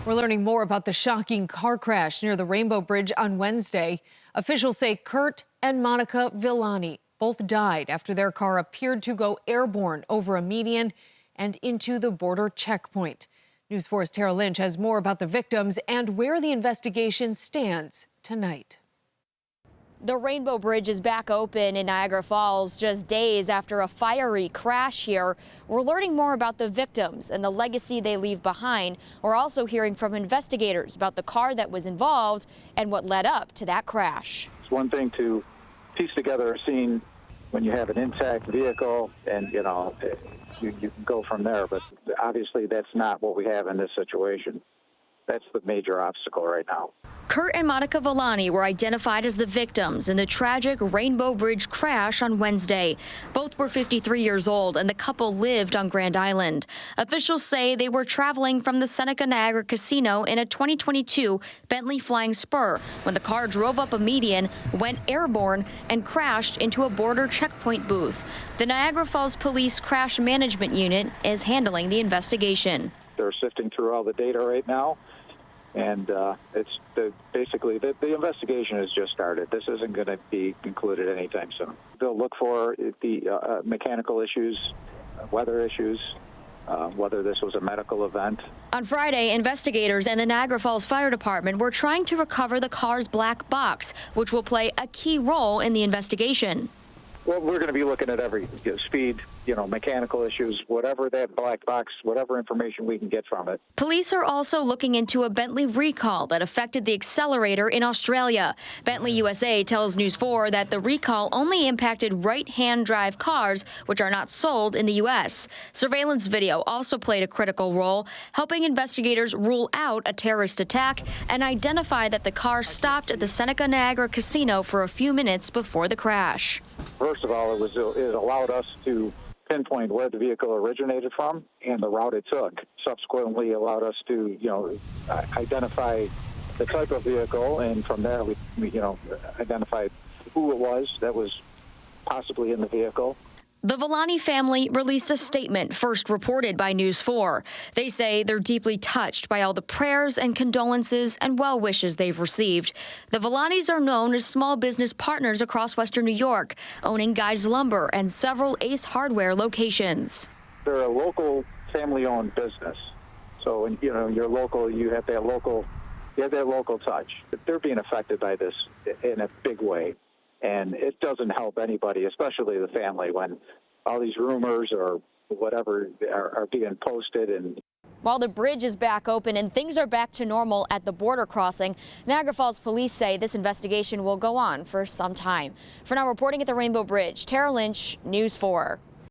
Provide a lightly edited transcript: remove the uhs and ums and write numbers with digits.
We're learning more about the shocking car crash near the Rainbow Bridge on Wednesday. Officials say Kurt and Monica Villani both died after their car appeared to go airborne over a median and into the border checkpoint. News 4's Tara Lynch has more about the victims and where the investigation stands tonight. The Rainbow Bridge is back open in Niagara Falls just days after a fiery crash here. We're learning more about the victims and the legacy they leave behind. We're also hearing from investigators about the car that was involved and what led up to that crash. It's one thing to piece together a scene when you have an intact vehicle and, you can go from there. But obviously that's not what we have in this situation. That's the major obstacle right now. Kurt and Monica Villani were identified as the victims in the tragic Rainbow Bridge crash on Wednesday. Both were 53 years old, and the couple lived on Grand Island. Officials say they were traveling from the Seneca Niagara Casino in a 2022 Bentley Flying Spur when the car drove up a median, went airborne, and crashed into a border checkpoint booth. The Niagara Falls Police Crash Management Unit is handling the investigation. They're sifting through all the data right now. And basically the investigation has just started. This isn't going to be concluded anytime soon. They'll look for the mechanical issues, weather issues, whether this was a medical event. On Friday, investigators and the Niagara Falls Fire Department were trying to recover the car's black box, which will play a key role in the investigation. Well, we're going to be looking at every speed, mechanical issues, whatever that black box, whatever information we can get from it. Police are also looking into a Bentley recall that affected the accelerator in Australia. Bentley USA tells News 4 that the recall only impacted right-hand drive cars, which are not sold in the U.S. Surveillance video also played a critical role, helping investigators rule out a terrorist attack and identify that the car stopped at the Seneca Niagara Casino for a few minutes before the crash. First of all, it allowed us to pinpoint where the vehicle originated from and the route it took. Subsequently, allowed us to, identify the type of vehicle, and from there we identified who it was that was possibly in the vehicle. The Villani family released a statement first reported by News 4. They say they're deeply touched by all the prayers and condolences and well wishes they've received. The Villanis are known as small business partners across Western New York, owning Guy's Lumber and several Ace Hardware locations. They're a local family-owned business. So when you're local, you have that local touch. They're being affected by this in a big way. And it doesn't help anybody, especially the family, when all these rumors or whatever are being posted. And while the bridge is back open and things are back to normal at the border crossing, Niagara Falls police say this investigation will go on for some time. For now, reporting at the Rainbow Bridge, Tara Lynch, News 4.